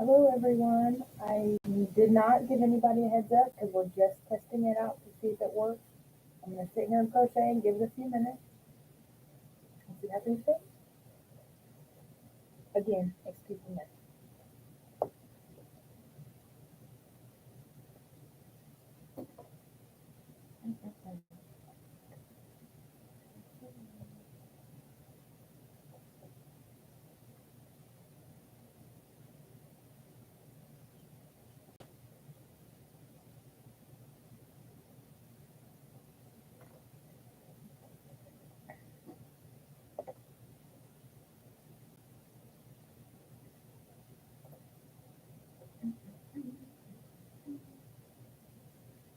Hello everyone. I did not give anybody a heads up because we're just testing it out to see if it works. I'm going to sit here and crochet and give it a few minutes and see how things go. Again, excuse me.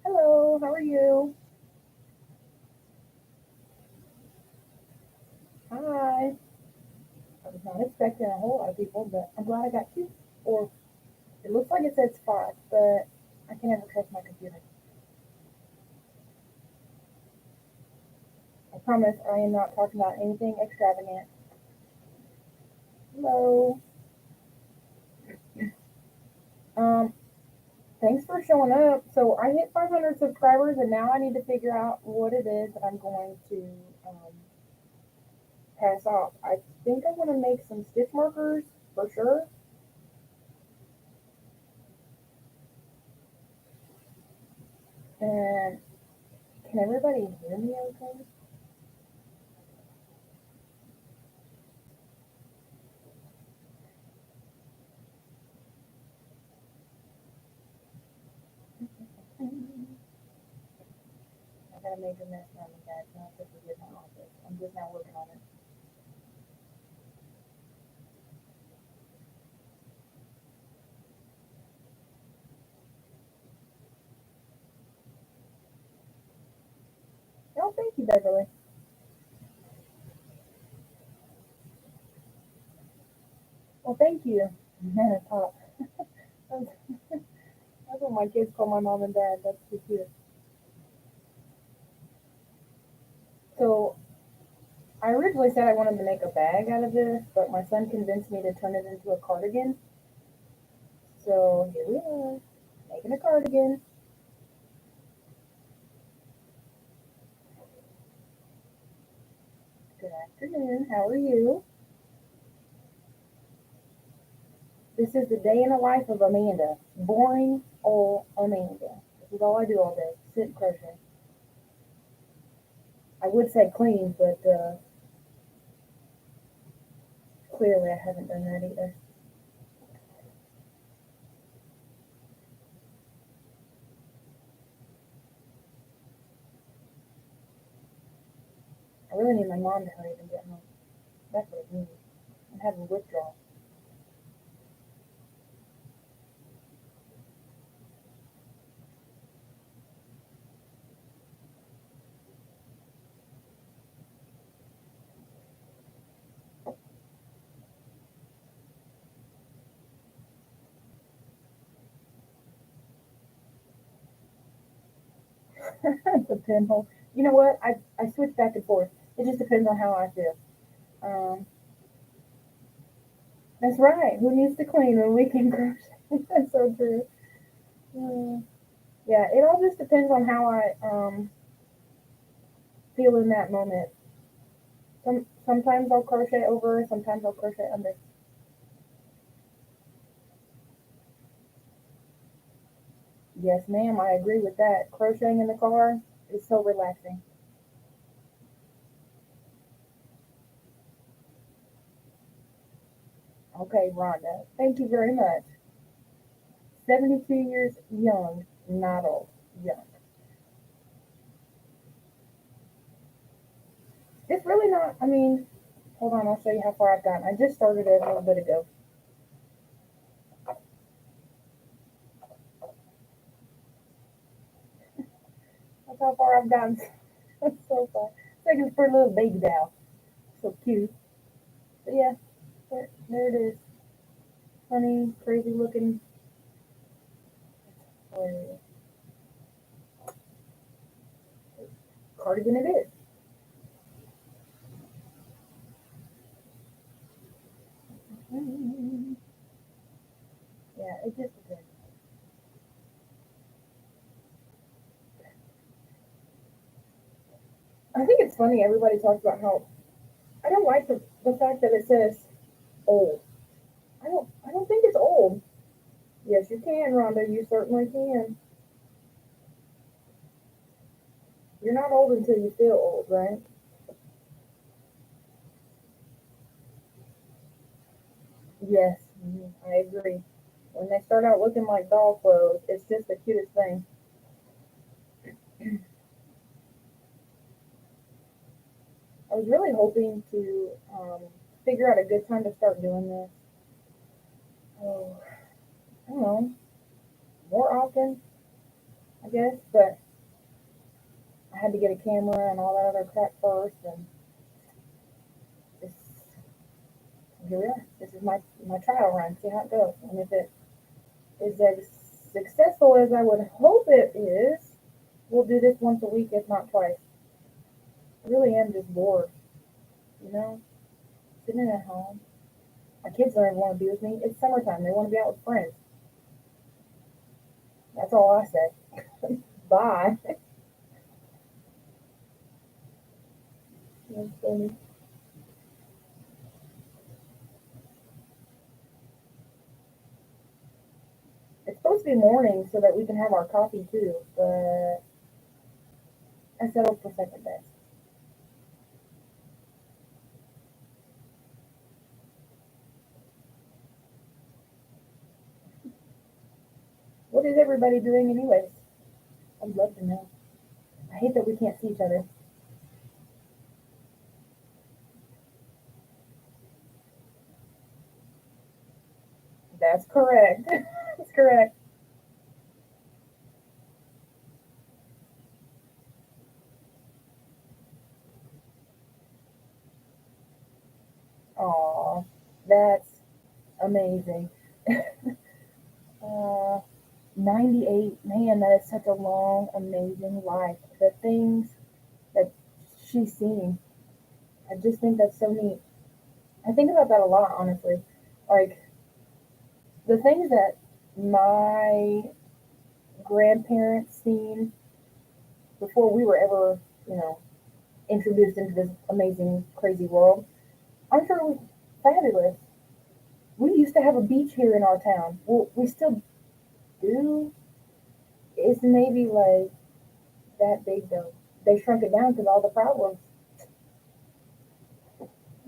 Hello, how are you? Hi. I was not expecting a whole lot of people, but I'm glad I got two. Or it looks like it says five, but I can never trust my computer. I promise I am not talking about anything extravagant. Hello. Um, Thanks for showing up. So I hit 500 subscribers, and now I need to figure out what it is that I'm going to um, pass off. I think I want to make some stitch markers for sure. And can everybody hear me okay? I got a major mess around me, guys. Not to forget my office. I'm just now working on it. Oh, thank you, Beverly. Well, thank you. Top. That's that's what my kids call my mom and dad. That's too cute. So I originally said I wanted to make a bag out of this, but my son convinced me to turn it into a cardigan. So here we are, making a cardigan. Good afternoon. How are you? This is the day in the life of Amanda. Boring old Amanda. This is all I do all day. Sit and crochet. I would say clean, but clearly I haven't done that either. I really need my mom to hurry up and get home. That's what it means. I'm having withdrawal. It's a pinhole. You know what? I switch back and forth. It just depends on how I feel. Um, that's right. Who needs to clean when we can crochet? That's so true. Uh, yeah, it all just depends on how I feel in that moment. Sometimes I'll crochet over, sometimes I'll crochet under. Yes, ma'am, I agree with that. Crocheting in the car is so relaxing. Okay, Rhonda, thank you very much. 72 years young, not old, young. It's really not, I mean, hold on, I'll show you how far I've gotten. I just started it a little bit ago. That's how far I've gotten. That's so far. It's like it's for a little baby doll. So cute. But yeah, there it is. Funny, crazy looking. Hilarious. Cardigan it is. Yeah, It just depends. I think it's funny. Everybody talks about how I don't like the fact that it says old. I don't think it's old. Yes, you can, Rhonda. You certainly can. You're not old until you feel old, right? Yes, I agree. When they start out looking like doll clothes, it's just the cutest thing. I was really hoping to figure out a good time to start doing this. Oh, I don't know, more often, I guess. But I had to get a camera and all that other crap first, and this, here we are. This is my trial run. See how it goes, and if it is as successful as I would hope it is, we'll do this once a week, if not twice. I really am just bored, you know, sitting at home. My kids don't even want to be with me. It's summertime. They want to be out with friends. That's all I say. Bye. That's funny. It's supposed to be morning so that we can have our coffee too, but I settled for second best. What is everybody doing anyways? I'd love to know. I hate that we can't see each other. That's correct. That's correct. Aw, that's amazing. uh, 98, man, that is such a long, amazing life. The things that she's seen, I just think that's so neat. I think about that a lot, honestly. Like, the things that my grandparents seen before we were ever, you know, introduced into this amazing, crazy world, I'm sure it was fabulous. We used to have a beach here in our town. Well, we still do. It's maybe like that big though. They shrunk it down because all the problems.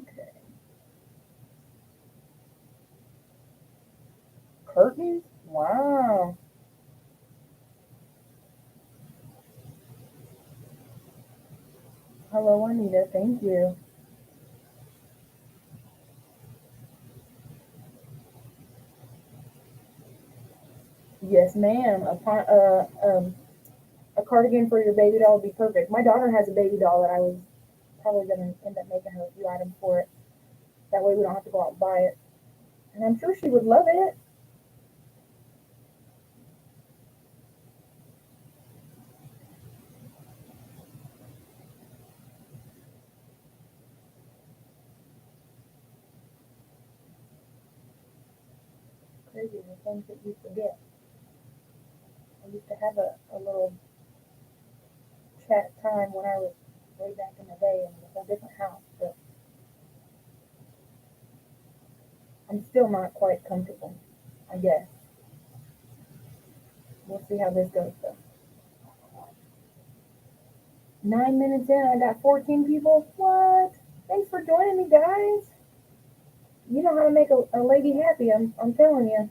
Okay. Curtains? Wow. Hello, Anita. Thank you. Yes, ma'am. A cardigan for your baby doll would be perfect. My daughter has a baby doll that I was probably going to end up making her a few items for it. That way we don't have to go out and buy it. And I'm sure she would love it. Crazy the things that you forget. I used to have a little chat time when I was way back in the day in a whole different house, but I'm still not quite comfortable, I guess. We'll see how this goes though. 9 minutes in, I got 14 people. What? Thanks for joining me, guys. You know how to make a lady happy. I'm telling you.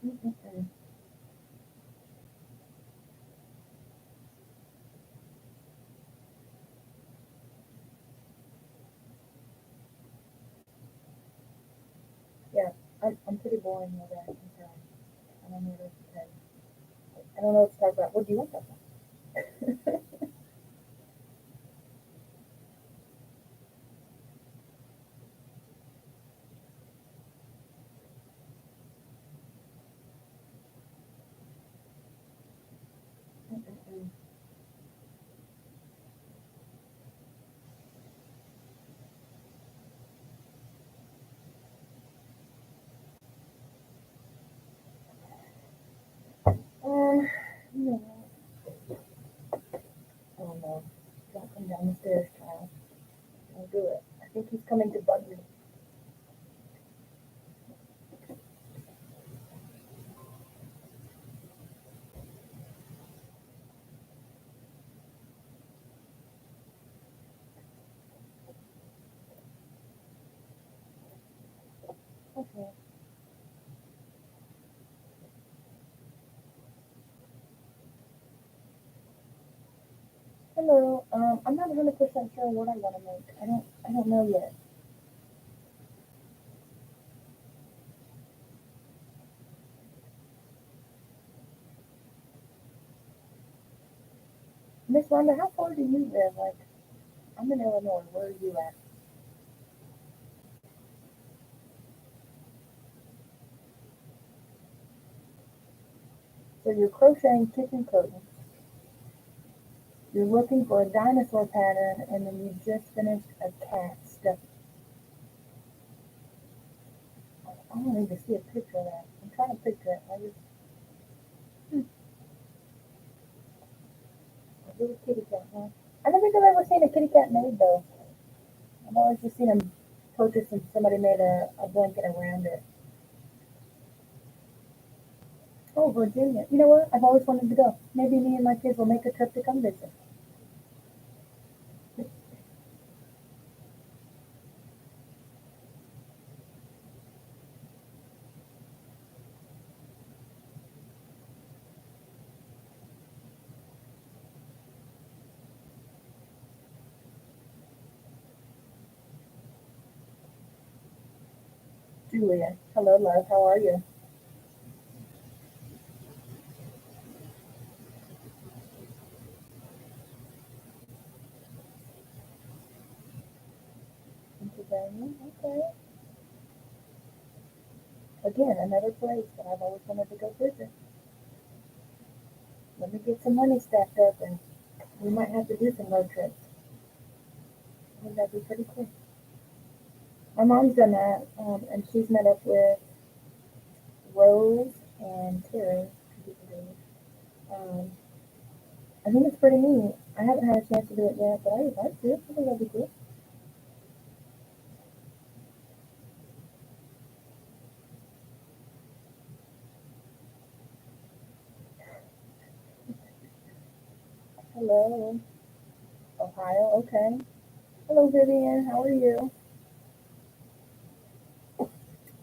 Mm-mm-mm. Yeah, I'm pretty boring with that. I'm sorry. I don't know what else to tell you. I don't know what to talk about. What do you want to talk about? Mm-mm-mm. Okay. Hello. I'm not 100% sure what I want to make. I don't know yet. Miss Rhonda, how far do you live? Like, I'm in Illinois. Where are you at? So you're crocheting kitchen curtains. You're looking for a dinosaur pattern, and then you just finished a cat stuffed. I don't even see a picture of that. I'm trying to picture it. A little kitty cat, huh? I don't think I've ever seen a kitty cat made though. I've always just seen them purchased and somebody made a blanket around it. Oh, Virginia. You know what? I've always wanted to go. Maybe me and my kids will make a trip to come visit. Julia. Hello, love. How are you? Pennsylvania. Okay. Again, another place that I've always wanted to go visit. Let me get some money stacked up and we might have to do some road trips. I think that'd be pretty cool. My mom's done that, and she's met up with Rose and Terry. Um, I think it's pretty neat. I haven't had a chance to do it yet, but I would like to. I think that'd be cool. Hello, Ohio. Okay. Hello, Vivian. How are you?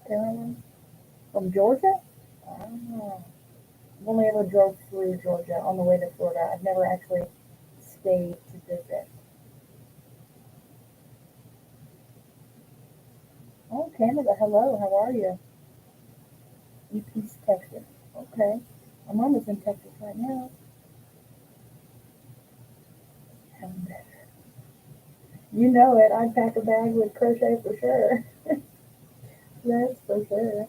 Carolyn from Georgia. Ah, I've only ever drove through Georgia on the way to Florida. I've never actually stayed to visit. Oh, Canada. Hello. How are you? East Texas. Okay. My mom is in Texas right now. And you know it. I'd pack a bag with crochet for sure. That's for sure.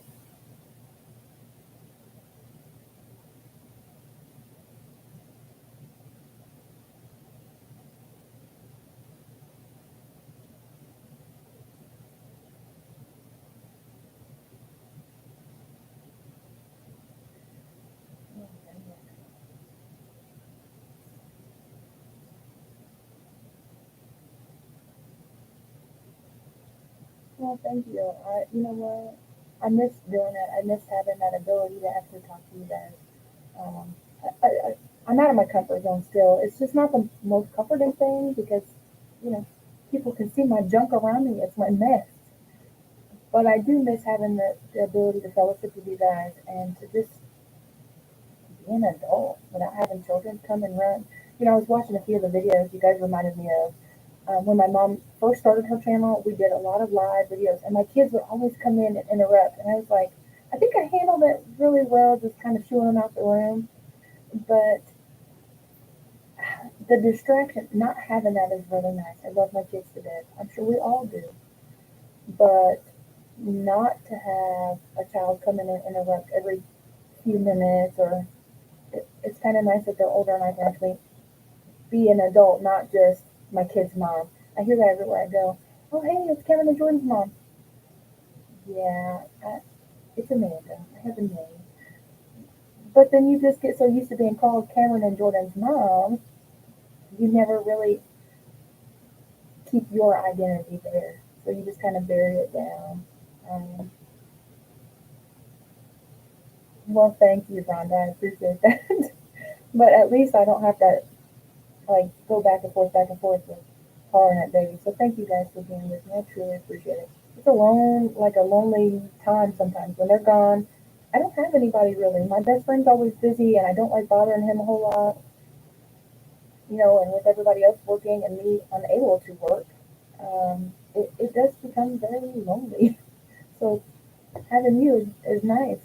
Well, thank you. You know what? I miss doing it. I miss having that ability to actually talk to you guys. Um, I'm out of my comfort zone still. It's just not the most comforting thing because, you know, people can see my junk around me. It's my mess. But I do miss having the ability to fellowship with you guys and to just be an adult without having children come and run. You know, I was watching a few of the videos you guys reminded me of. When my mom first started her channel, we did a lot of live videos, and my kids would always come in and interrupt. And I was like, I think I handled it really well, just kind of shooing them out the room. But the distraction, not having that is really nice. I love my kids to death. I'm sure we all do. But not to have a child come in and interrupt every few minutes, or it's kind of nice that they're older and I can actually be an adult, not just my kid's mom. I hear that everywhere I go. Oh, hey, it's Kevin and Jordan's mom. Yeah, it's Amanda. I have a name. But then you just get so used to being called Cameron and Jordan's mom, you never really keep your identity there. So you just kind of bury it down. Um, well, thank you, Rhonda. I appreciate that. But at least I don't have to like go back and forth with hollering at baby. So thank you guys for being with me. I truly appreciate it. It's like a lonely time sometimes when they're gone. I don't have anybody really. My best friend's always busy, and I don't like bothering him a whole lot, and with everybody else working and me unable to work, it does become very lonely. So having you is nice.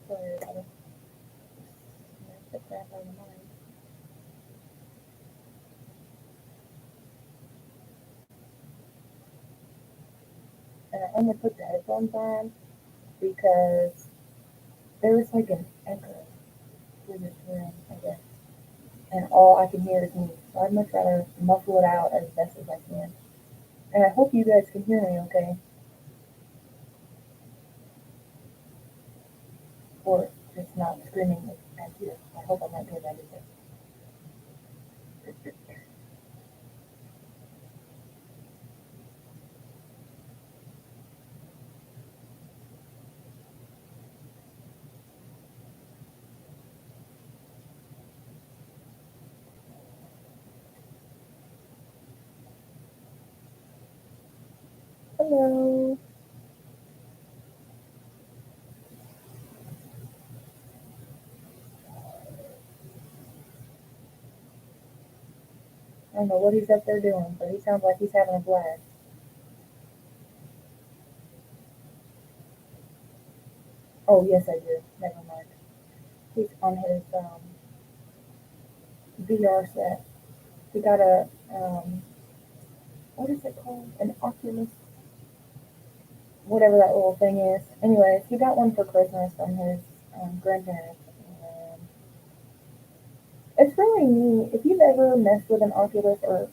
Sorry, I gotta smack the crap out of mine. And I only put the headphones on because there was like an echo through this room, I guess. And all I can hear is me. So I'd much rather muffle it out as best as I can. And I hope you guys can hear me okay. Or just not screaming at you. I hope I'm not doing that either. Hello. I don't know what he's up there doing, but he sounds like he's having a blast. Oh, yes, I do. Never mind. He's on his VR set. He got what is it called? An Oculus, whatever that little thing is. Anyways, he got one for Christmas from his grandparents. And it's really neat. If you've ever messed with an Oculus, or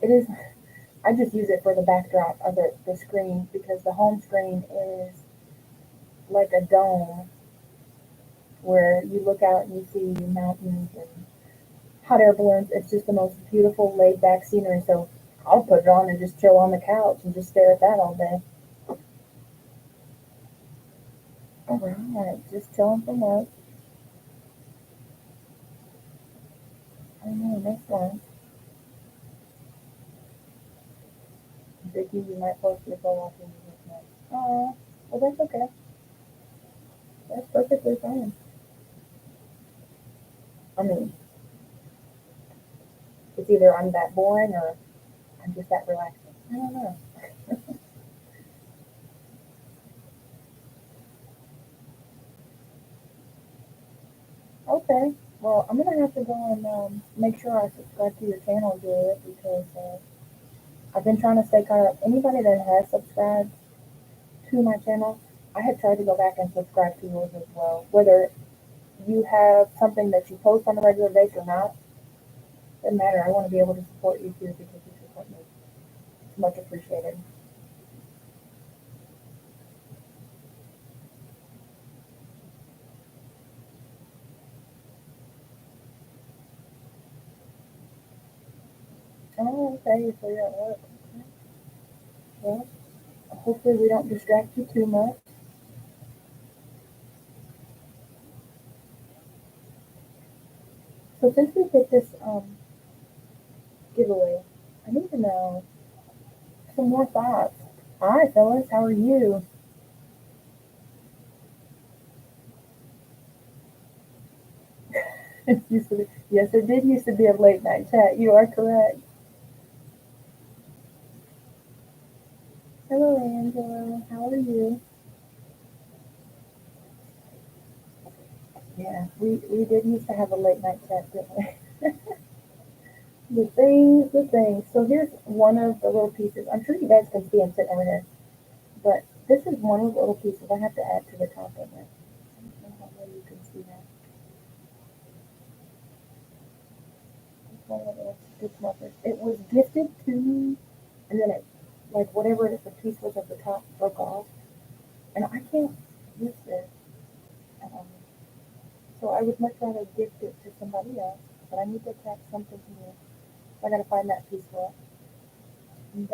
it is, I just use it for the backdrop of the screen because the home screen is like a dome where you look out and you see mountains and hot air balloons. It's just the most beautiful laid back scenery. So I'll put it on and just chill on the couch and just stare at that all day. All right, just chilling from work. I don't know, next one. Vicky, you might post your photo after you this night. Oh, well, that's okay. That's perfectly fine. I mean, it's either I'm that boring or I'm just that relaxing. I don't know. Okay. Well, I'm gonna have to go and make sure I subscribe to your channel, Julia, because I've been trying to stay caught up. Anybody that has subscribed to my channel, I have tried to go back and subscribe to yours as well. Whether you have something that you post on a regular basis or not, doesn't matter. I want to be able to support you too because you support me. It's much appreciated. Oh, okay. So you're at work. Okay. Well, hopefully we don't distract you too much. So since we hit this giveaway, I need to know some more thoughts. Hi, fellas. How are you? Yes, it did used to be a late night chat. You are correct. Hello, Angela. How are you? Yeah, we did used to have a late night chat, didn't we? The thing. So here's one of the little pieces. I'm sure you guys can see I'm sitting over here, but this is one of the little pieces I have to add to the top of it. I don't know how well you can see that. It's one of the little stitch markers. It was gifted to me, and then like whatever the piece was at the top broke off, and I can't use this. Um, so I would much rather gift it to somebody else, but I need to attach something here. So I gotta find that piece for it. And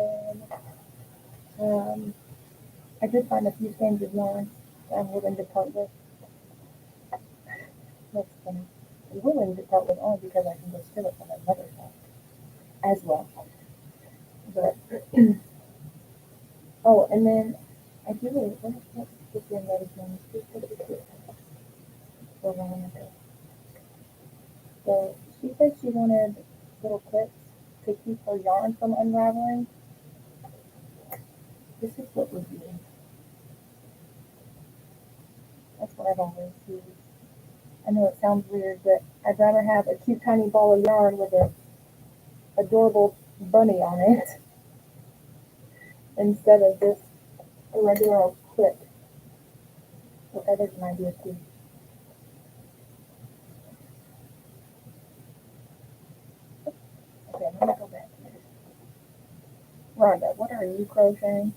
then I did find a few skeins of yarn that I'm willing to part with. That's funny. I'm willing to part with only because I can go steal it from my mother's house as well. But oh, and then I do really let's get the ladies' name. She's pretty cute. For a while ago. So she said she wanted little clips to keep her yarn from unraveling. This is what we're doing. That's what I've always used. I know it sounds weird, but I'd rather have a cute tiny ball of yarn with an adorable bunny on it instead of just a regular old clip. So that is an idea too. Okay, I'm gonna go back. Rhonda, what are you crocheting?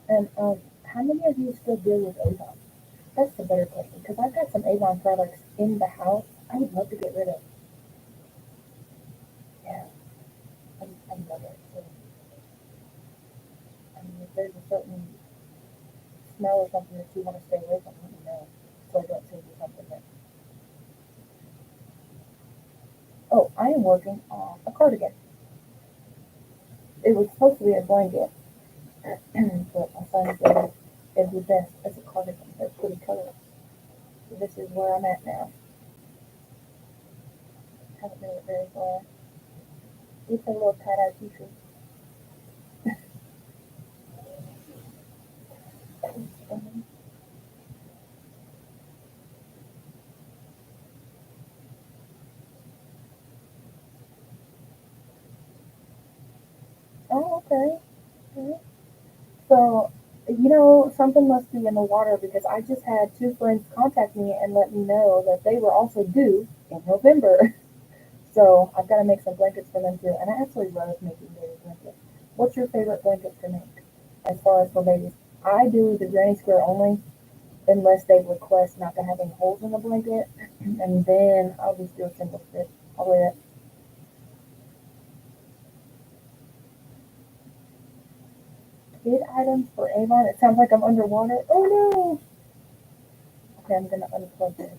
And how many of you still deal with Avon? That's the better question because I've got some Avon products in the house. I would love to get rid of. Yeah, I love it. So, I mean, if there's a certain smell or something that you want to stay away from, let me know so I don't send you something that. Oh, I am working on a cardigan. It was supposed to be a blanket, but my son said it'd be best as a cardigan. They're pretty colors. So this is where I'm at now. Haven't made it very far. It's a little tie-dye t-shirt. Oh, okay. Okay. So, something must be in the water because I just had two friends contact me and let me know that they were also due in November. So I've got to make some blankets for them too. And I absolutely love making baby blankets. What's your favorite blanket to make as far as for babies? I do the granny square only unless they request not to have any holes in the blanket. And then I'll just do a single stitch all the way up. Kid items for Avon. It sounds like I'm underwater. Oh no! Okay, I'm gonna unplug this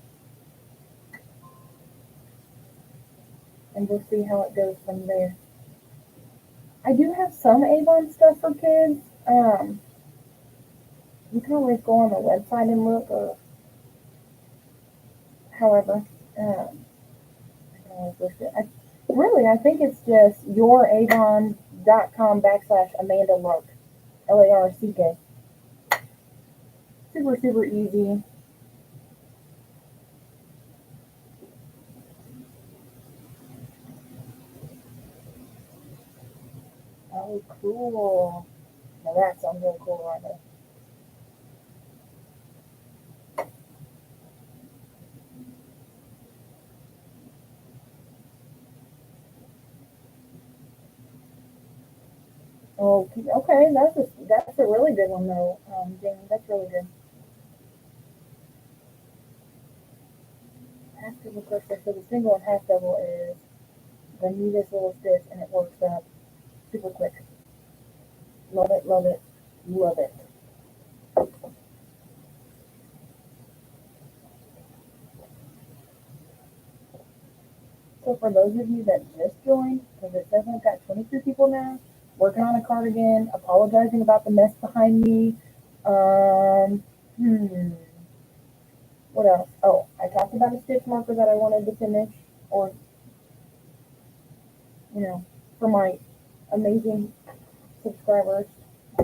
and we'll see how it goes from there. I do have some Avon stuff for kids. You can always go on the website and look, or however, I can always list it. I think it's just youravon.com/Amanda Lark, Larck. Super, super easy. Oh, cool. Now that sounds really cool, right there. Oh, okay. That's a really good one though, Jamie. That's really good. Half double crochet. So the single and half double is the neatest little stitch, and it works up super quick. Love it, love it, love it. So for those of you that just joined, because it says I've got 23 people now, working on a cardigan, apologizing about the mess behind me. Um, hmm, what else? Oh, I talked about a stitch marker that I wanted to finish, or, you know, for my amazing subscribers. I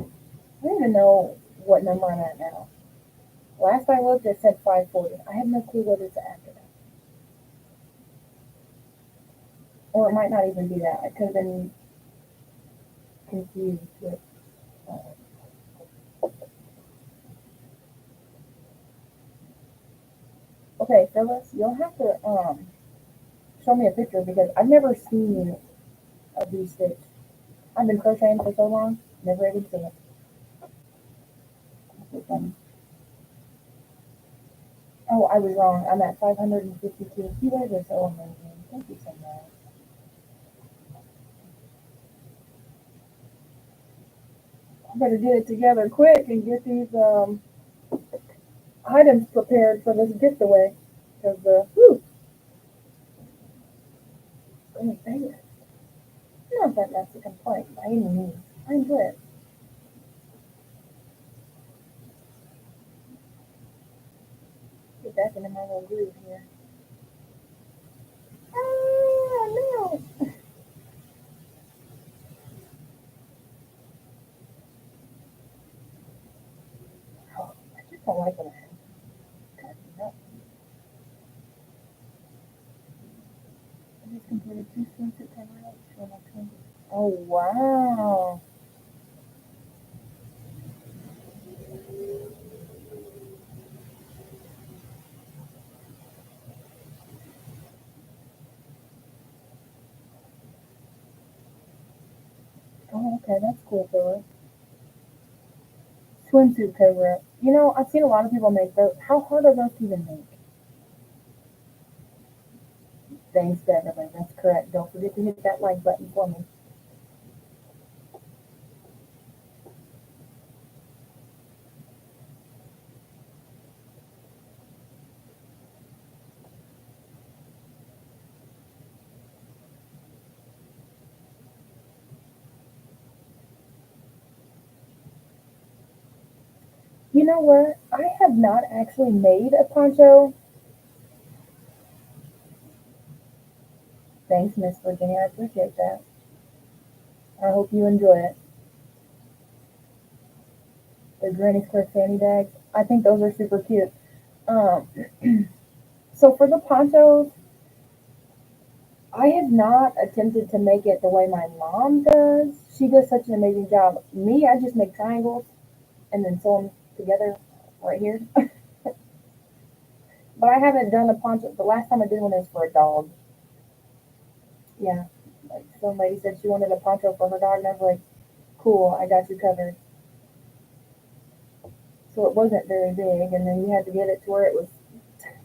don't even know what number I'm at now. Last I looked, it said 540. I have no clue what it's after that. Or it might not even be that. I could have been confused with. Uh, okay, Phyllis, you'll have to show me a picture because I've never seen a V-stitch. I've been crocheting for so long, never even seen it. That's so funny. Oh, I was wrong. I'm at 552. You guys are so amazing. Thank you so much. I better get it together quick and get these items prepared for this gift away. Because, whew, goodness gracious. Not that that's a complaint by any means. I enjoy it. Get back into my little groove here. Oh, no. Oh, I just don't like when it happens. God, no. I just completed two swimsuit coveralls for my twins. Oh, wow. Oh, okay, that's cool, Philip. Swimsuit cover up. You know, I've seen a lot of people make those. How hard are those to even make? Thanks, Beverly. That's correct. Don't forget to hit that like button for me. You know what? I have not actually made a poncho. Thanks, Miss Virginia. I appreciate that. I hope you enjoy it. The Granny Square fanny bags. I think those are super cute. Um, so for the ponchos, I have not attempted to make it the way my mom does. She does such an amazing job. Me, I just make triangles and then sew them together right here. But I haven't done a poncho. The last time I did one is for a dog. Yeah, like some lady said she wanted a poncho for her dog, and I was like, cool, I got you covered. So it wasn't very big, and then you had to get it to where it was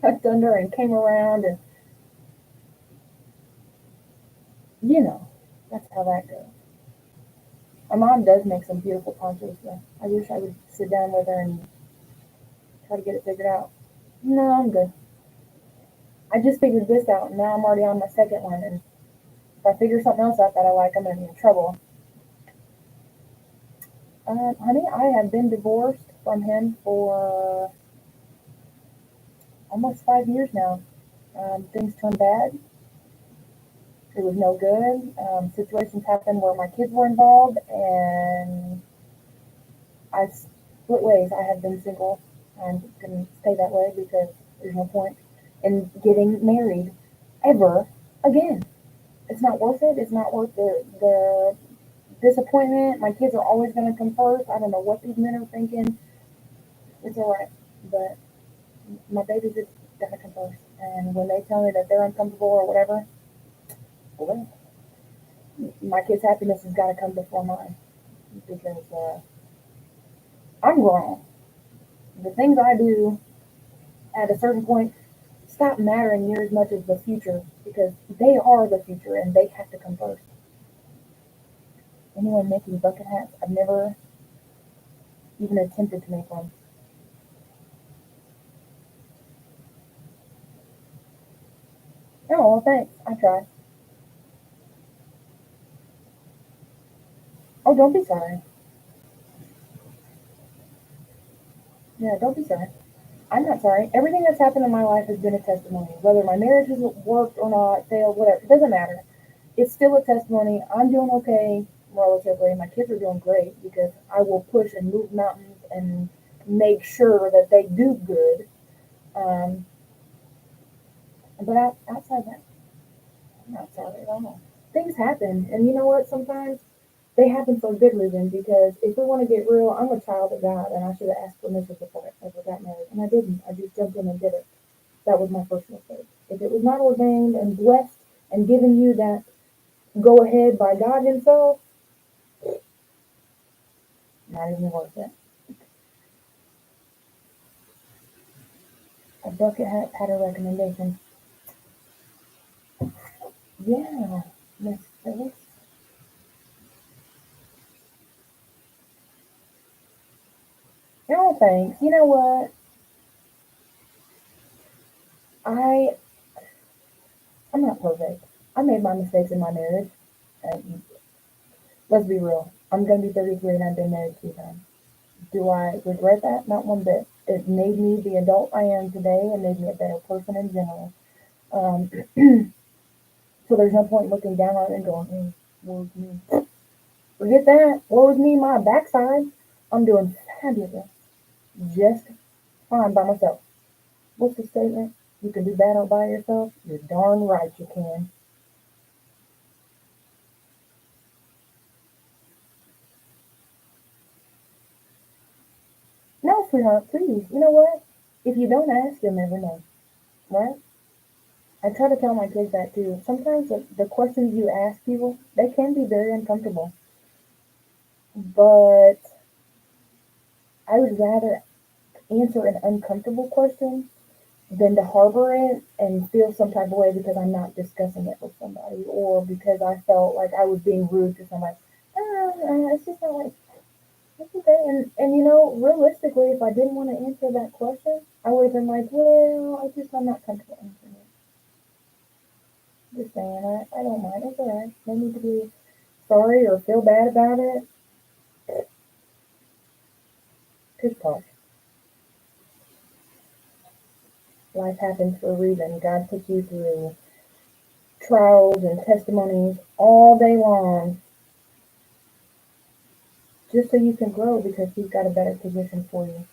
tucked under and came around, and you know, that's how that goes. My mom does make some beautiful ponchos, though. I wish I would sit down with her and try to get it figured out. No, I'm good. I just figured this out, and now I'm already on my second one, and if I figure something else out that I like, I'm gonna be in trouble. Honey, I have been divorced from him for almost 5 years now. Things turned bad. It was no good. Situations happened where my kids were involved, and I split ways. I have been single. I'm going to stay that way because there's no point in getting married ever again. It's not worth it. It's not worth the disappointment. My kids are always going to come first. I don't know what these men are thinking. It's all right, but my babies are going to come first. And when they tell me that they're uncomfortable or whatever, well, my kids' happiness has got to come before mine because I'm grown. The things I do at a certain point stop mattering near as much as the future because they are the future and they have to come first. Anyone making bucket hats, I've never even attempted to make one. Oh, well, thanks. I tried. Oh, don't be sorry. Yeah, don't be sorry. I'm not sorry. Everything that's happened in my life has been a testimony. Whether my marriage has worked or not, failed, whatever, it doesn't matter. It's still a testimony. I'm doing okay relatively. My kids are doing great because I will push and move mountains and make sure that they do good. Um, but outside that, I'm not sorry at all. Things happen, and you know what? Sometimes they happen for a good reason because if we want to get real, I'm a child of God, and I should have asked permission before I ever got married, and I didn't. I just jumped in and did it. That was my first mistake. If it was not ordained and blessed, and giving you that go ahead by God Himself, not even worth it. A bucket hat had a recommendation. Yeah, Miss Phyllis. No thanks. You know what? I I'm not perfect. I made my mistakes in my marriage. And let's be real. I'm gonna be 33 and I've been married 2 times. Do I regret that? Not one bit. It made me the adult I am today and made me a better person in general. Um, so there's no point looking down on it and going, woe is me. Forget that. Woe is me, my backside. I'm doing fabulous. Just fine by myself. What's the statement? You can do bad all by yourself? You're darn right you can. No, sweetheart, please. You know what? If you don't ask, you'll never know. Right? I try to tell my kids that too. Sometimes the questions you ask people, they can be very uncomfortable. But I would rather answer an uncomfortable question than to harbor it and feel some type of way because I'm not discussing it with somebody or because I felt like I was being rude to somebody. It's just not like, that's okay. And realistically, if I didn't want to answer that question, I would have been like, well, I'm not comfortable answering it. Just saying, I don't mind. It's alright. No need to be sorry or feel bad about it. Just talk. Life happens for a reason. God puts you through trials and testimonies all day long just so you can grow because He's got a better position for you.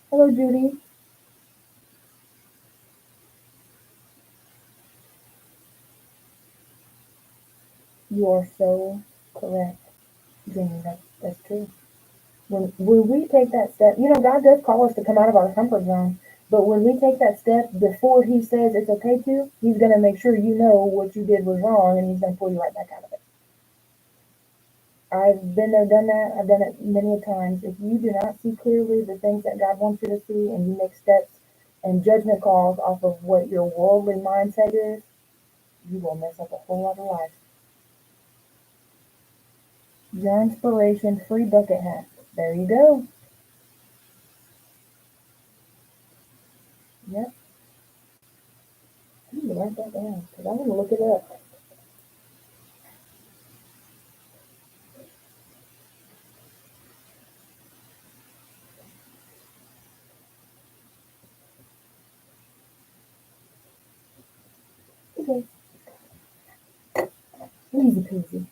Hello, Judy. You are so correct, Jamie. That's true. When we take that step, God does call us to come out of our comfort zone. But when we take that step before He says it's okay to, He's going to make sure you know what you did was wrong and He's going to pull you right back out of it. I've been there, done that. I've done it many a times. If you do not see clearly the things that God wants you to see and you make steps and judgment calls off of what your worldly mindset is, you will mess up a whole lot of life. Your inspiration free bucket hat. There you go. Yep. I'm gonna write that down because I'm gonna look it up. Okay. Easy peasy.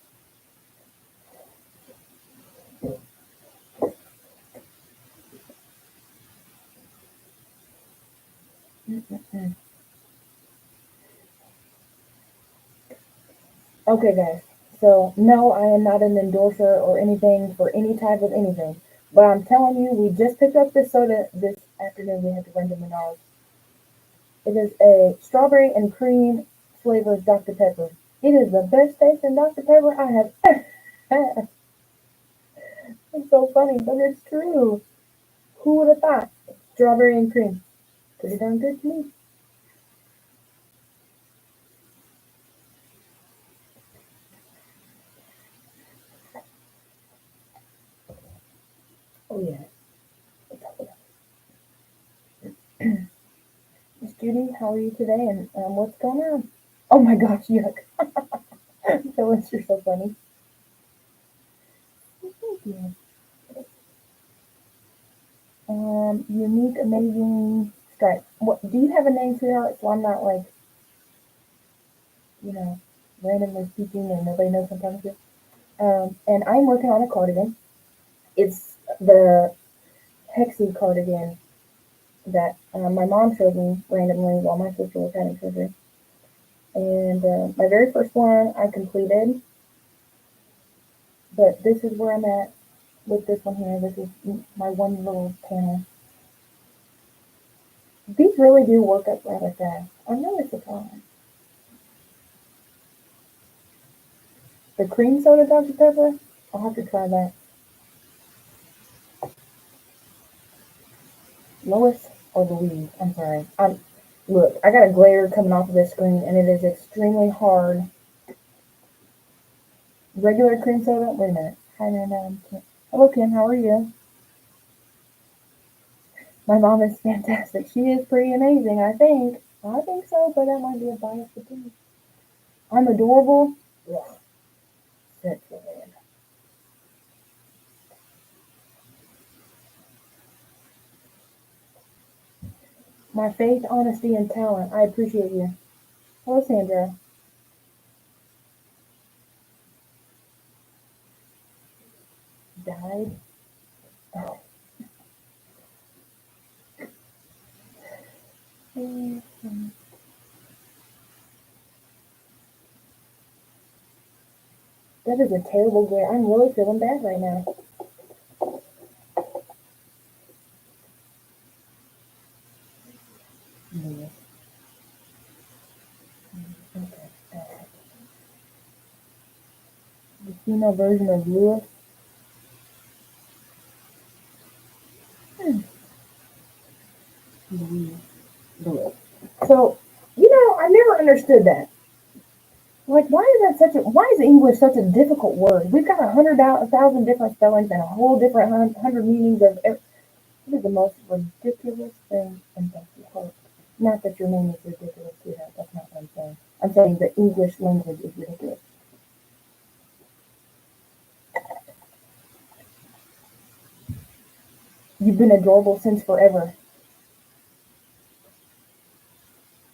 Mm-mm-mm. Okay, guys. So no, I am not an endorser or anything for any type of anything. But I'm telling you, we just picked up this soda this afternoon. We had to run to Menards. It is a strawberry and cream flavored Dr. Pepper. It is the best tasting Dr. Pepper I have ever had. It's so funny, but it's true. Who would have thought? Strawberry and cream. Pretty darn good to me. Oh yeah. Miss Judy, how are you today? And what's going on? Oh my gosh, yuck. Phyllis, you're so funny. Thank you. Unique, amazing stripe. What do you have a name, sweetheart? So I'm not like, you know, randomly speaking and nobody knows I'm talking to. And I'm working on a cardigan. It's the Hexie cardigan that my mom showed me randomly while my sister was having surgery. And my very first one I completed, but this is where I'm at with this one here. This is my one little panel. These really do work up rather fast. I'm really surprised. The cream soda Dr. Pepper? I'll have to try that. Lois or Louise? I'm sorry. Look, I got a glare coming off of this screen and it is extremely hard. Regular cream soda? Wait a minute. Hi, Miranda. Hello, Kim. How are you? My mom is fantastic. She is pretty amazing, I think. I think so, but that might be a biased opinion. I'm adorable. Ugh. Central man. My faith, honesty, and talent. I appreciate you. Hello, Sandra. Died? Oh. That is a terrible glare. I'm really feeling bad right now. Mm, okay. The female version of Lewis. Hmm. Louise. Lewis. So, I never understood that. Like, why is English such a difficult word? We've got 1,000 different spellings and a whole different hundred meanings of it is the most ridiculous thing in the world. Not that your name is ridiculous, sweetheart. That's not what I'm saying. I'm saying the English language is ridiculous. You've been adorable since forever.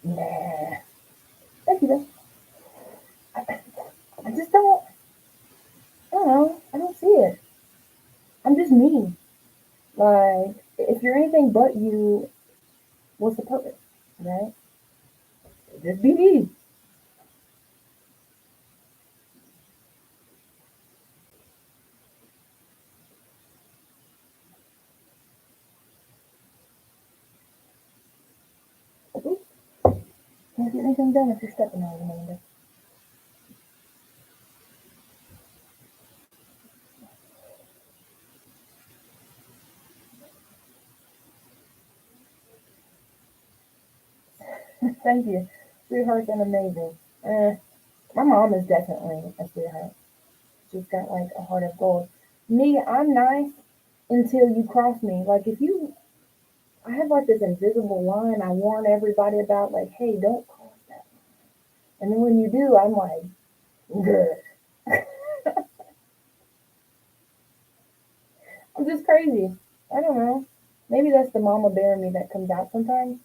Nah. Thank you, though. I just don't, I don't know. I don't see it. I'm just me. Like, if you're anything but you, what's the purpose? Right? Just be me. Oops. Can't get anything done if you're stepping on it, Amanda. Thank you. Sweetheart's and amazing. My mom is definitely a sweetheart. She's got like a heart of gold. Me, I'm nice until you cross me. Like if you, I have like this invisible line I warn everybody about. Like, hey, don't cross that. And then when you do, I'm like, good. I'm just crazy. I don't know. Maybe that's the mama bear in me that comes out sometimes.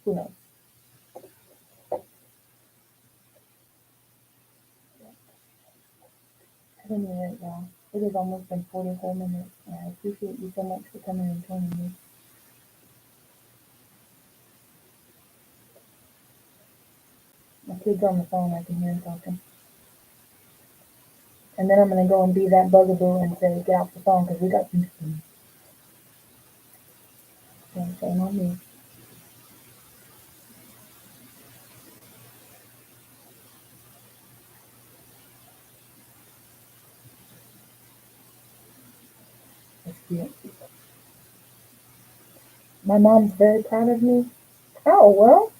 Who knows? At any rate, y'all, it has almost been 44 minutes, and I appreciate you so much for coming and joining me. My kid's on the phone. I can hear him talking. And then I'm gonna go and be that bugaboo and say, get off the phone because we got things to do. So shame on me. That's cute. My mom's very proud of me. Oh, well,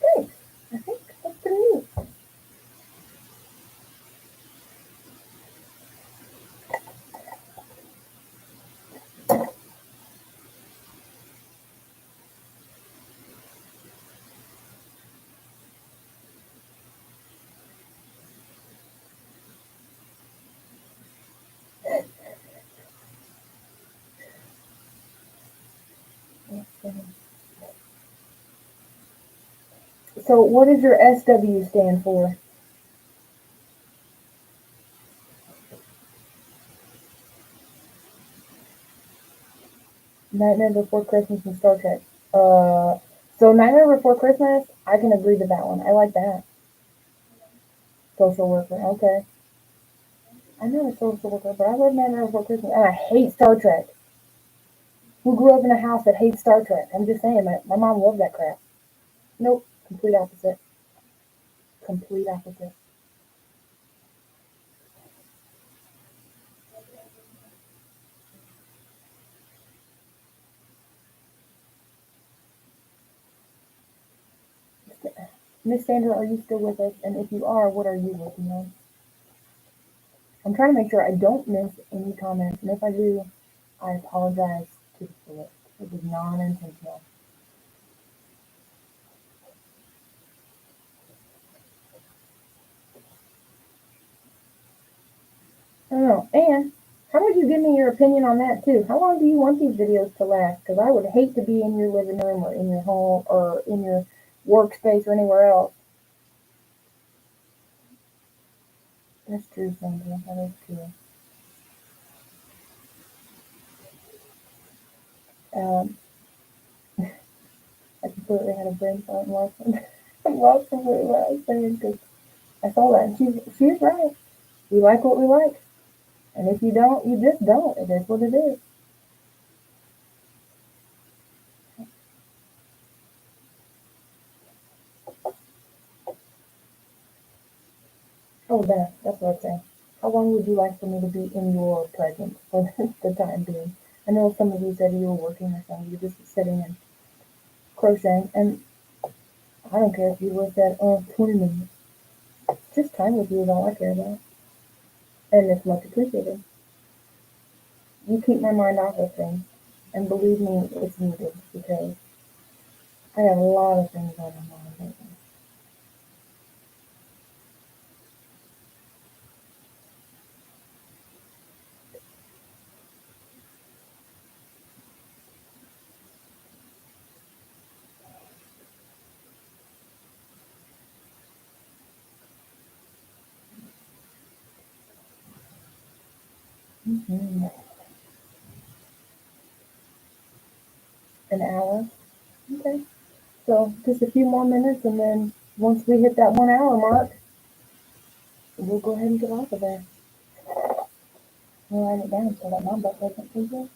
thanks. I think that's pretty neat. So, what does your SW stand for? Nightmare Before Christmas and Star Trek. Uh, so Nightmare Before Christmas, I can agree to that one. I like that. Social worker. Okay. I'm not a social worker, but I love Nightmare Before Christmas, and I hate Star Trek. Who grew up in a house that hates Star Trek? I'm just saying, my mom loved that crap. Nope, complete opposite. Complete opposite. Miss Sandra, are you still with us? And if you are, what are you working on? I'm trying to make sure I don't miss any comments, and if I do, I apologize to the fullest. It was non-intentional. I don't know. And how about you give me your opinion on that too? How long do you want these videos to last? Because I would hate to be in your living room or in your home or in your workspace or anywhere else. That's true, Sandra. That is true. Um, I completely had a brain fart and lost, lost completely what I was saying because I saw that and she's right. We like what we like, and if you don't, you just don't. It is what it is. Oh, that's what I'm saying. How long would you like for me to be in your presence for the time being? I know some of you said you were working or something. You're just sitting and crocheting, and I don't care if you work at 20 minutes. Just time with you is all I care about, and it's much appreciated. You keep my mind off of things, and believe me, it's needed because I got a lot of things on my mind lately. Mm-hmm. An hour. Okay. So just a few more minutes, and then once we hit that 1 hour mark, we'll go ahead and get off of there. I'll write it down so that my butt doesn't forget.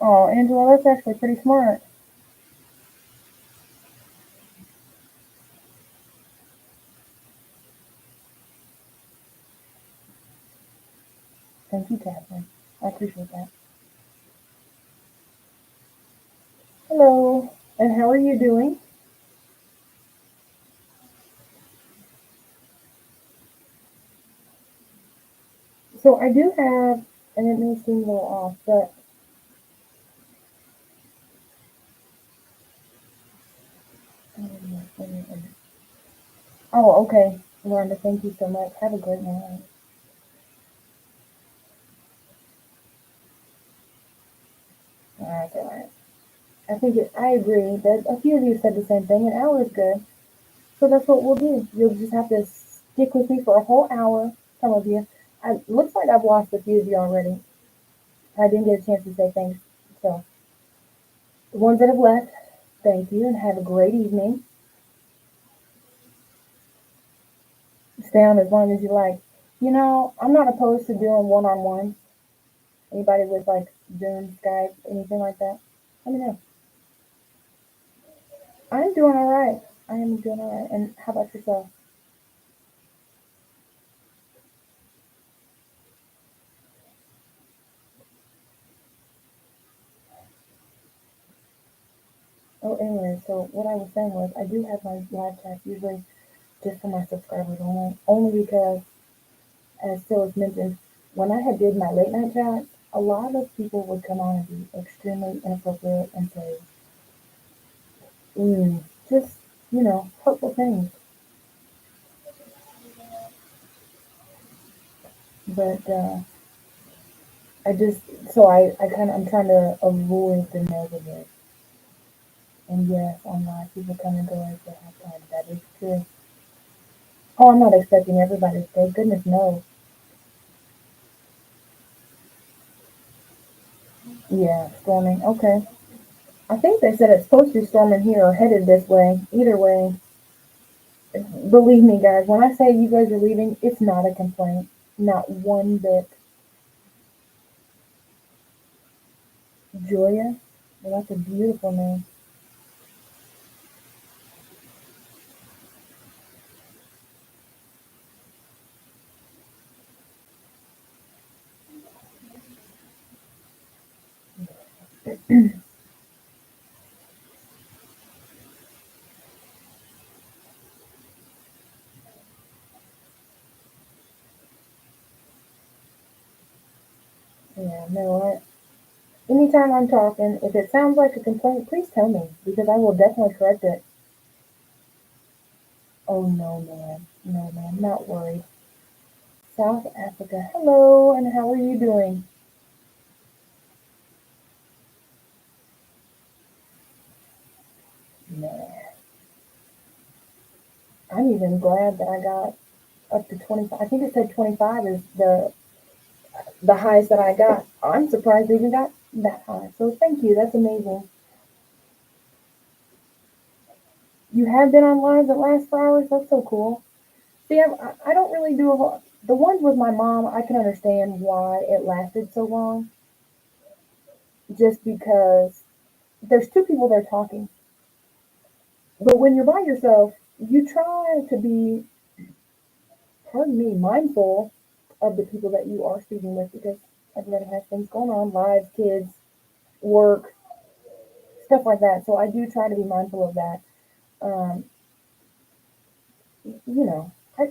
Oh, Angela, that's actually pretty smart. Thank you, Catherine. I appreciate that. Hello, and how are you doing? So I do have, and it may seem a little off, but oh, okay, Rhonda, thank you so much. Have a great night. Alright, alright. I agree that a few of you said the same thing. An hour is good, so that's what we'll do. You'll just have to stick with me for a whole hour. Some of you. Looks like I've lost a few of you already. I didn't get a chance to say thanks. So the ones that have left, thank you, and have a great evening. Stay on as long as you like. I'm not opposed to doing one-on-one. Anybody with like Zoom, Skype, anything like that? Let me know. I'm doing all right. I am doing all right. And how about yourself? Oh, anyway, so what I was saying was I do have my live chats usually just for my subscribers only because, as Phyllis mentioned, when I had did my late night chats, a lot of people would come on and be extremely inappropriate and say, just, hurtful things. But I just, so I'm trying to avoid the negative. And yes, online people come and go as they have time. That is true. Oh, I'm not expecting everybody to stay. Goodness knows. Yeah, storming. Okay. I think they said it's supposed to be storming here or headed this way. Either way, believe me, guys, when I say you guys are leaving, it's not a complaint. Not one bit. Joya? Well, that's a beautiful name. Yeah, no, anytime I'm talking, if it sounds like a complaint, please tell me because I will definitely correct it. Oh no, man. No, man, not worried. South Africa. Hello, and how are you doing? Man, I'm even glad that I got up to 25. I think it said 25 is the highest that I got. I'm surprised I even got that high. So thank you. That's amazing. You have been on lives that last for hours. That's so cool. See, I don't really do a whole. The ones with my mom, I can understand why it lasted so long. Just because there's two people there talking. But when you're by yourself, you try to be, pardon me, mindful of the people that you are speaking with because everybody has things going on, lives, kids, work, stuff like that. So I do try to be mindful of that. Um,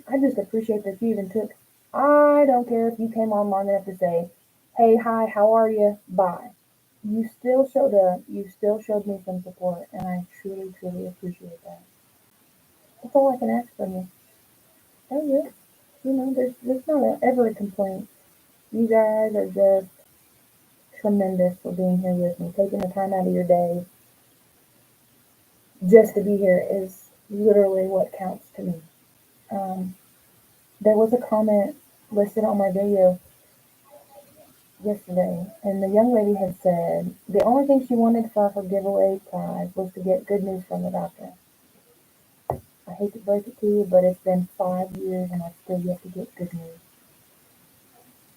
I just appreciate that you even took. I don't care if you came on long enough to say, "Hey, hi, how are you?" Bye. You still showed up. You still showed me some support, and I truly, truly appreciate that. That's all I can ask from you. Oh yeah, there's not ever a complaint. You guys are just tremendous for being here with me, taking the time out of your day just to be here is literally what counts to me. Um, there was a comment listed on my video yesterday, and the young lady had said the only thing she wanted for her giveaway prize was to get good news from the doctor. I hate to break it to you, but it's been 5 years and I've still yet to get good news.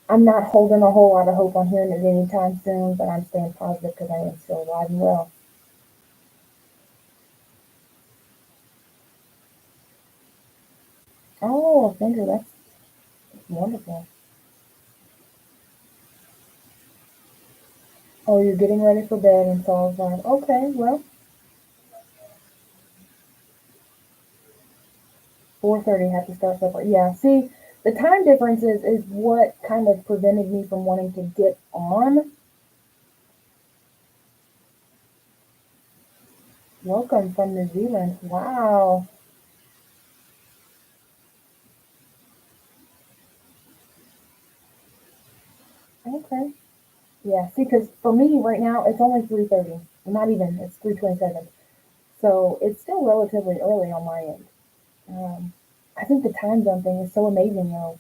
I'm not holding a whole lot of hope on hearing it anytime soon, but I'm staying positive because I am still alive and well. Oh, thank you. That's wonderful. Oh, you're getting ready for bed, and so I was like, okay, well, 4:30 have to start so far. Yeah, see, the time difference is what kind of prevented me from wanting to get on. Welcome from New Zealand. Wow. Okay. Yeah. See, because for me right now it's only 3:30. Not even. It's 3:27. So it's still relatively early on my end. Um, I think the time zone thing is so amazing, though.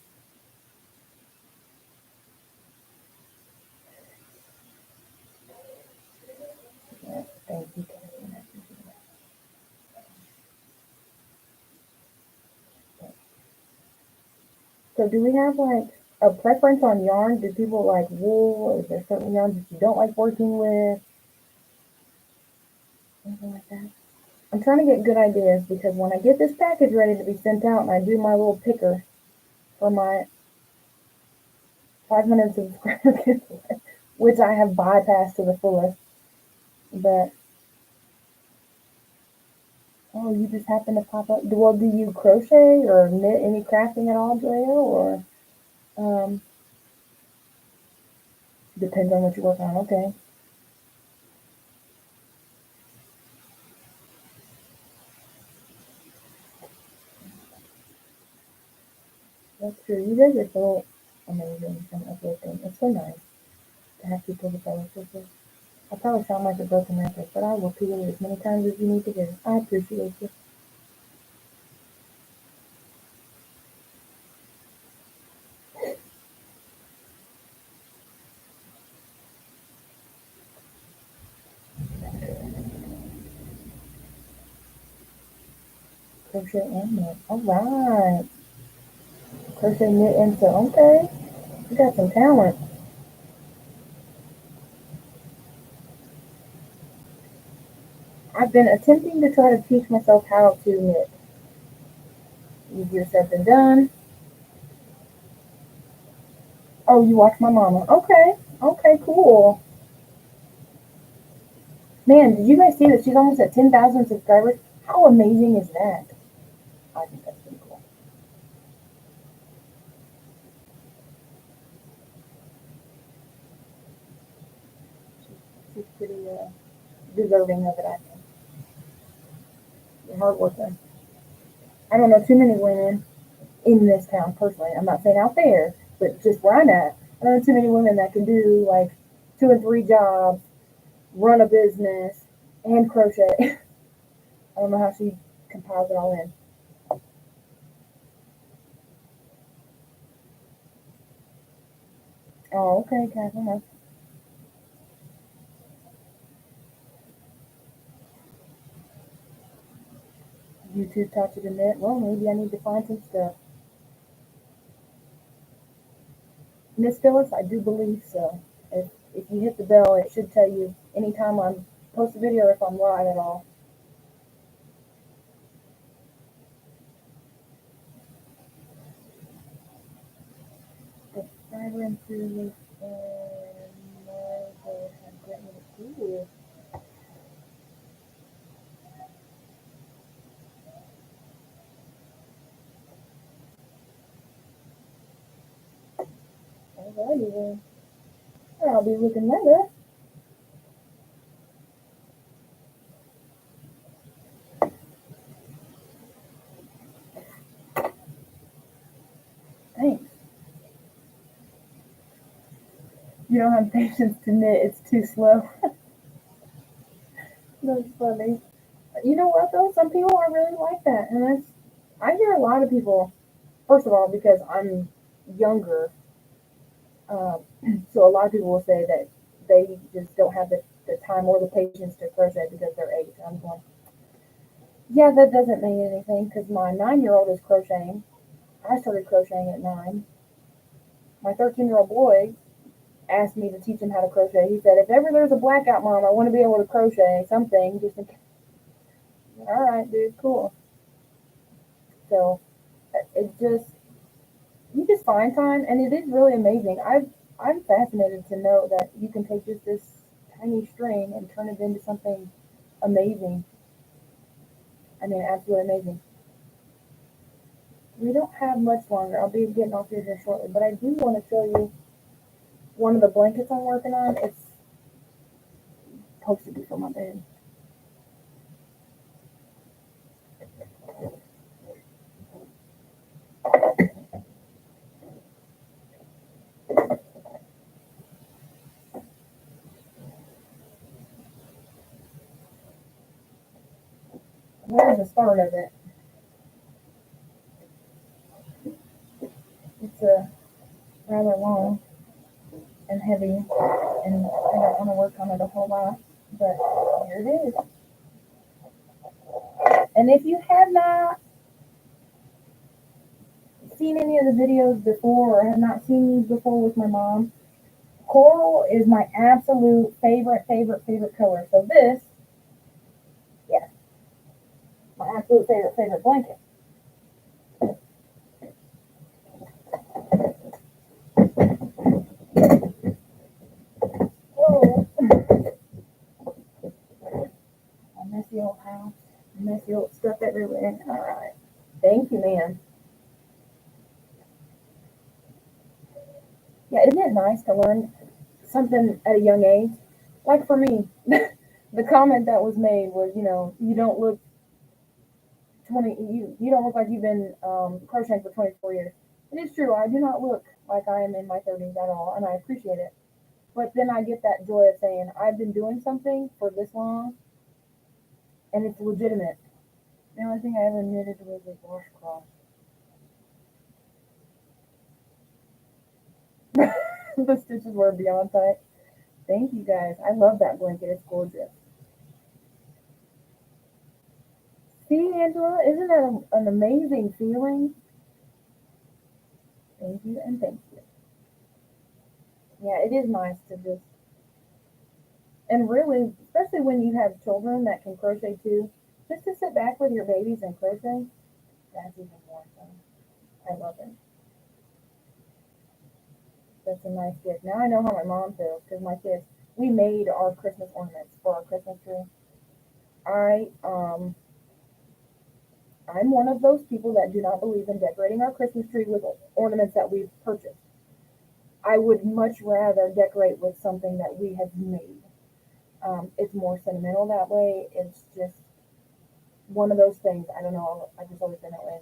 Yeah, thank you, Catherine. I appreciate that. So, do we have like a preference on yarn? Do people like wool, or is there certain yarns that you don't like working with? Anything like that? I'm trying to get good ideas because when I get this package ready to be sent out and I do my little picker for my 500 subscriber giveaway, which I have bypassed to the fullest. But oh, you just happen to pop up. Well, do you crochet or knit any crafting at all, Drea? Or um, depends on what you work on. Okay, that's true. You guys are so amazing and uplifting. It's so nice to have people to fellowship with. I probably sound like a broken record, but I will repeat it as many times as you need to hear. I appreciate you. Crochet and knit. All right. Crochet, knit, and sew. Okay. You got some talent. I've been attempting to try to teach myself how to knit. Easier said than done. Oh, you watch my mama. Okay. Okay, cool. Man, did you guys see that she's almost at 10,000 subscribers? How amazing is that? I think that's pretty cool. She's pretty deserving of it, I think. Hard worker. I don't know too many women in this town personally. I'm not saying out there, but just where I'm at. I don't know too many women that can do like 2 and 3 jobs, run a business, and crochet. I don't know how she compiles it all in. Oh, okay, Catherine. YouTube taught you to knit. Well, maybe I need to find some stuff. Miss Phyllis, I do believe so. If you hit the bell, it should tell you anytime I'm post a video or if I'm live at all. The fiber and through and Marvel have great material. Alrighty then. I'll be looking later. Thanks. You don't have patience to knit, it's too slow. That's funny. You know what though? Some people are really like that, and I hear a lot of people. First of all, because I'm younger, um, so a lot of people will say that they just don't have the time or the patience to crochet because they're age. I'm going, yeah, that doesn't mean anything because my 9-year-old is crocheting. I started crocheting at 9. My 13-year-old boy asked me to teach him how to crochet. He said, if ever there's a blackout, Mom, I want to be able to crochet something just in case. All right, dude, cool. So it just you just find time, and it is really amazing. I'm fascinated to know that you can take just this tiny string and turn it into something amazing. I mean, absolutely amazing. We don't have much longer. I'll be getting off here shortly, but I do want to show you one of the blankets I'm working on. It's supposed to be for my bed. Where's the start of it? It's rather long and heavy, and I don't want to work on it a whole lot, but here it is. And if you have not seen any of the videos before or have not seen these before with my mom, coral is my absolute favorite color. So this, yeah, my absolute favorite blanket. Oh, a messy old house, messy old stuff everywhere. All right, thank you, man. Yeah, isn't it nice to learn something at a young age? Like for me, the comment that was made was, you don't look 20. You don't look like you've been crocheting for 24 years. It is true. I do not look like I am in my 30s at all, and I appreciate it. But then I get that joy of saying I've been doing something for this long, and it's legitimate. The only thing I ever knitted was a washcloth. The stitches were beyond tight. Thank you guys. I love that blanket. It's gorgeous. See, Angela, isn't that an amazing feeling? Thank you and thank you. Yeah, it is nice to just, and really, especially when you have children that can crochet too, just to sit back with your babies and crochet, that's even more fun. I love it. That's a nice gift. Now I know how my mom feels because my kids, We made our Christmas ornaments for our Christmas tree. I I'm one of those people that do not believe in decorating our Christmas tree with ornaments that we've purchased. I would much rather decorate with something that we have made. It's more sentimental that way. It's just one of those things. I don't know. I've just always been that way.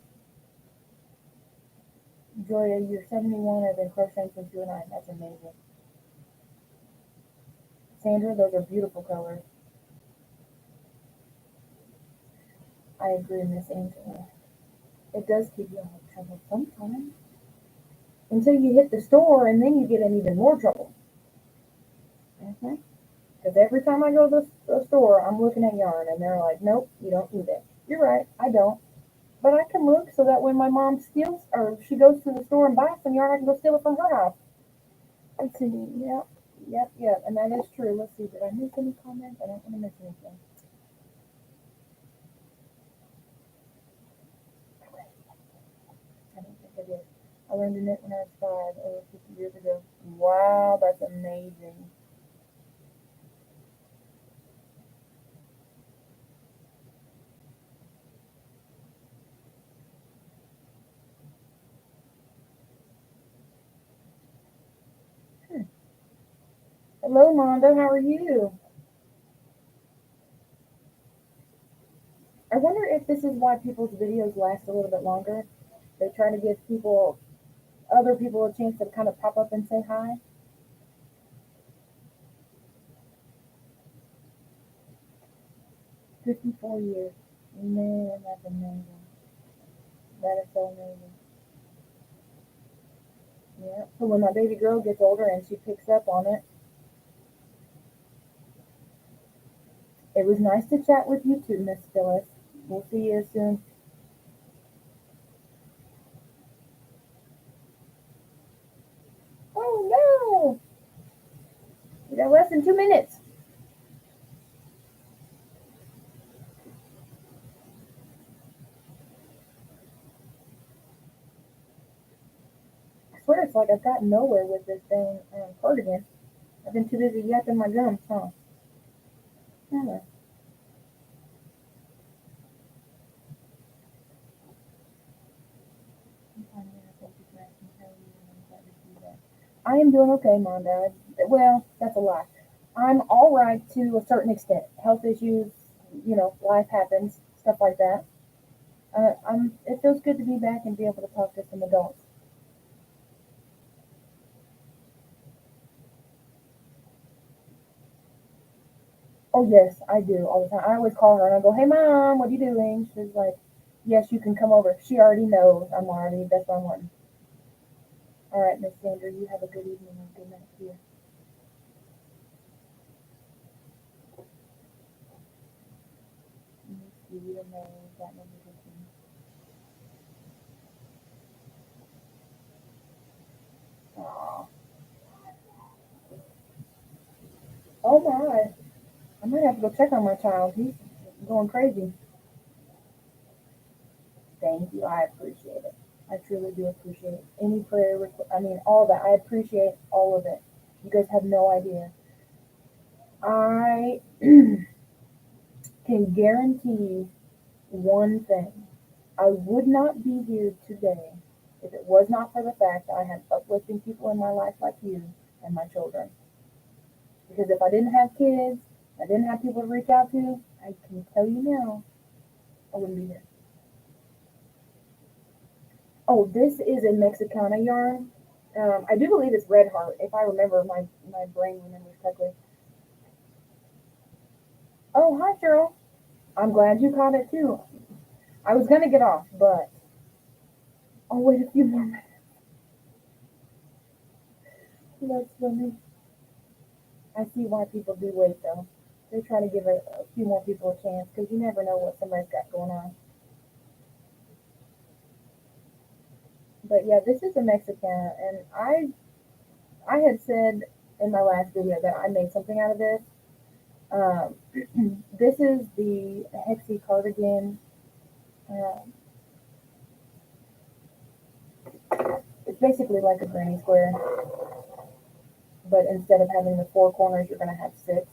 Joya, you're 71. I've been crocheting since you and I. That's amazing. Sandra, those are beautiful colors. I agree, Miss Angela. It does keep you out of trouble sometimes. Until you hit the store, and then you get in even more trouble. Because every time I go to the store, I'm looking at yarn, and they're like, nope, you don't need it. You're right, I don't. But I can look so that when my mom steals, or she goes to the store and buys some yarn, I can go steal it from her house. Let's see, yep, yep, yep, and that is true. Let's see, did I miss any comments? I don't want to miss anything. I don't think I did. I learned to knit when I was 5, over 50 years ago. Wow, that's amazing. Hmm. Hello, Mondo, how are you? I wonder if this is why people's videos last a little bit longer. They try to give other people a chance to kind of pop up and say hi. 54 years. Man, that's amazing. That is so amazing. Yeah. So when my baby girl gets older and she picks up on it, it was nice to chat with you too, Miss Phyllis. We'll see you soon. Oh no! We got less than 2 minutes. I swear it's like I've gotten nowhere with this dang cardigan. I've been too busy yapping my gums, huh? Yeah. I am doing okay, Mom, Dad. Well, that's a lie. I'm all right to a certain extent. Health issues, life happens, stuff like that. It feels good to be back and be able to talk to some adults. Oh yes, I do all the time. I always call her and I go, "Hey, Mom, what are you doing?" She's like, "Yes, you can come over." She already knows I'm already. That's what I'm wanting. All right, Miss Sandra, you have a good evening and good night to you. You don't know that number. Aw. Oh my. I might have to go check on my child. He's going crazy. Thank you. I appreciate it. I truly do appreciate it. Any prayer, I mean, all that. I appreciate all of it. You guys have no idea. I can guarantee one thing. I would not be here today if it was not for the fact that I have uplifting people in my life like you and my children. Because if I didn't have kids, I didn't have people to reach out to, I can tell you now, I wouldn't be here. Oh, this is a Mexicana yarn. I do believe it's Red Heart, if I remember my brain remembers correctly. Oh, hi, Cheryl. I'm glad you caught it too. I was gonna get off, but I'll wait a few more minutes. That's funny. I see why people do wait though. They try to give a few more people a chance because you never know what somebody's got going on. But yeah, this is a Mexican, and I had said in my last video that I made something out of this. Um, this is the Hexie cardigan. Um, it's basically like a granny square. but instead of having the four corners, you're going to have six.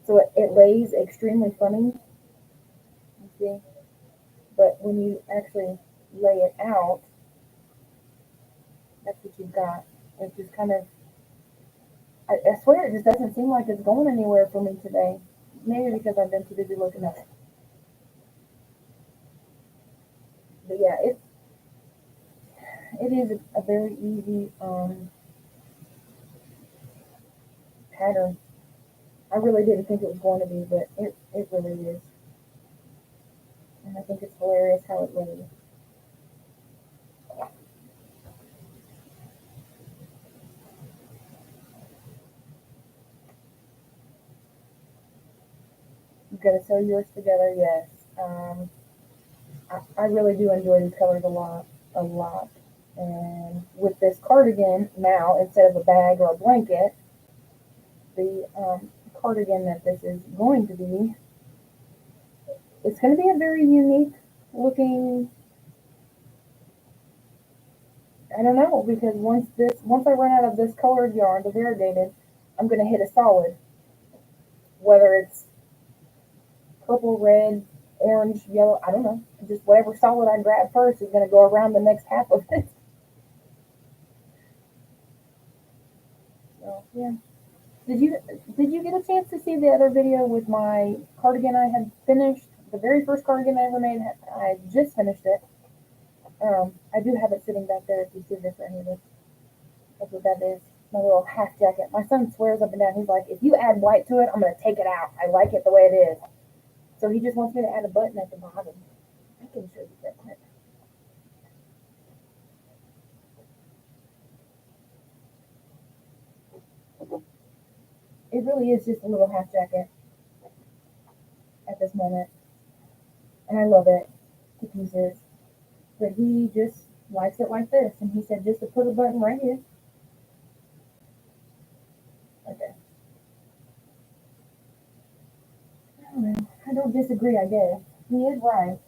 So it lays extremely funny, you see, but when you actually lay it out, that's what you've got. It's just kind of, I swear it just doesn't seem like it's going anywhere for me today. Maybe because I've been too busy looking at it. But yeah, it is a very easy pattern. I really didn't think it was going to be, but it really is. And I think it's hilarious how it lays. You've got to sew yours together, yes. I really do enjoy these colors a lot, a lot. And with this cardigan now, instead of a bag or a blanket, the cardigan that this is going to be, it's going to be a very unique looking. I don't know because once I run out of this colored yarn, the variegated, I'm going to hit a solid, whether it's purple, red, orange, yellow. I don't know. Just whatever solid I grab first is going to go around the next half of it. So yeah. Did you did you get a chance to see the other video with my cardigan I had finished? The very first cardigan I ever made. I just finished it. I do have it sitting back there. If you see this right here, that's what that is. My little half jacket. My son swears up and down. He's like, if you add white to it, I'm gonna take it out. I like it the way it is. So he just wants me to add a button at the bottom. I can show you that quick. It really is just a little half jacket at this moment, and I love it to pieces. But he just likes it like this, and he said just to put a button right here. Okay. I don't know. I don't disagree. I guess he is right.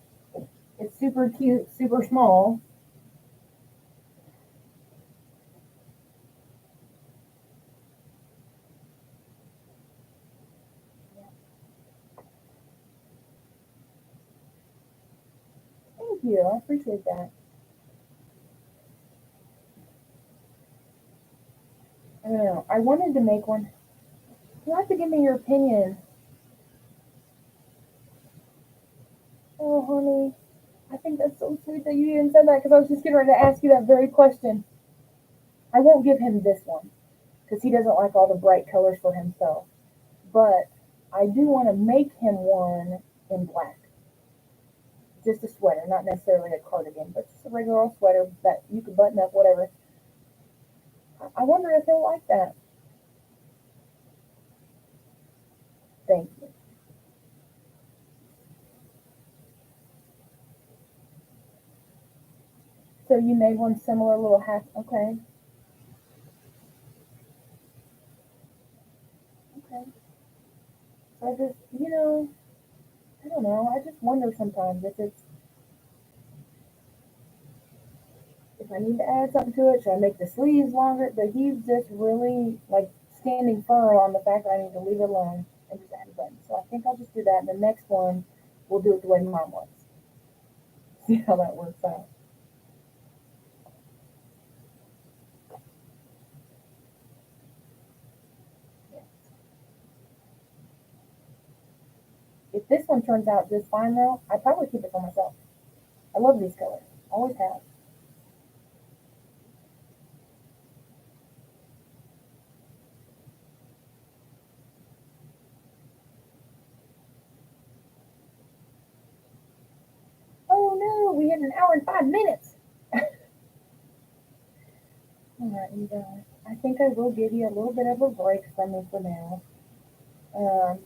It's super cute, super small. Thank you. I appreciate that. I don't know. I wanted to make one. You have to give me your opinion. Oh, honey. I think that's so sweet that you even said that because I was just getting ready to ask you that very question. I won't give him this one because he doesn't like all the bright colors for himself. But I do want to make him one in black. Just a sweater, not necessarily a cardigan, but just a regular old sweater that you could button up, whatever. I wonder if he'll like that. Thank you. So you made one similar little half. Okay. Okay. So I just, I don't know. I just wonder sometimes if I need to add something to it. Should I make the sleeves longer? But he's just really like standing firm on the fact that I need to leave it alone and just add a button. So I think I'll just do that. And the next one, we'll do it the way mom wants. See how that works out. Yeah. If this one turns out just fine though, I'd probably keep it for myself. I love these colors. Always have. Oh no, we hit an hour and 5 minutes. All right, you guys. I think I will give you a little bit of a break from me for now. Um,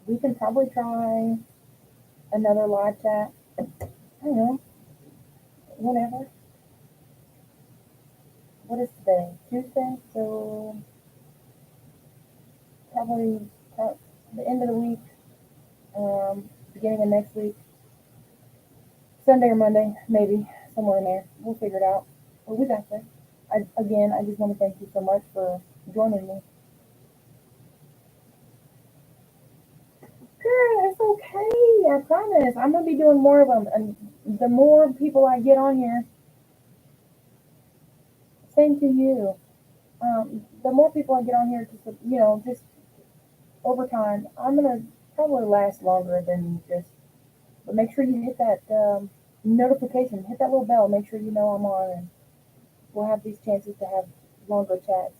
we can probably try another live chat. I don't know, whenever. What is today? Tuesday, so probably the end of the week, beginning of next week, Sunday or Monday, maybe somewhere in there. We'll figure it out. Well, we got this. Again, I just want to thank you so much for joining me. Girl, it's okay. I promise. I'm gonna be doing more of them, and the more people I get on here, same to you. The more people I get on here, just over time, I'm gonna probably last longer than just. But make sure you hit that notification, hit that little bell. Make sure you know I'm on, and we'll have these chances to have longer chats.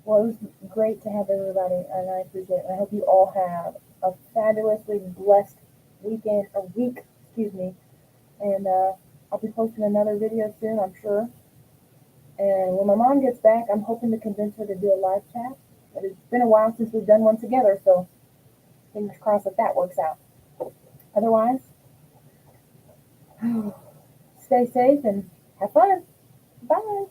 Well, it was great to have everybody, and I appreciate it. I hope you all have a fabulously blessed weekend or week, excuse me. And I'll be posting another video soon, I'm sure. And when my mom gets back, I'm hoping to convince her to do a live chat. But it's been a while since we've done one together, so fingers crossed that that works out. Otherwise, stay safe and have fun. Bye.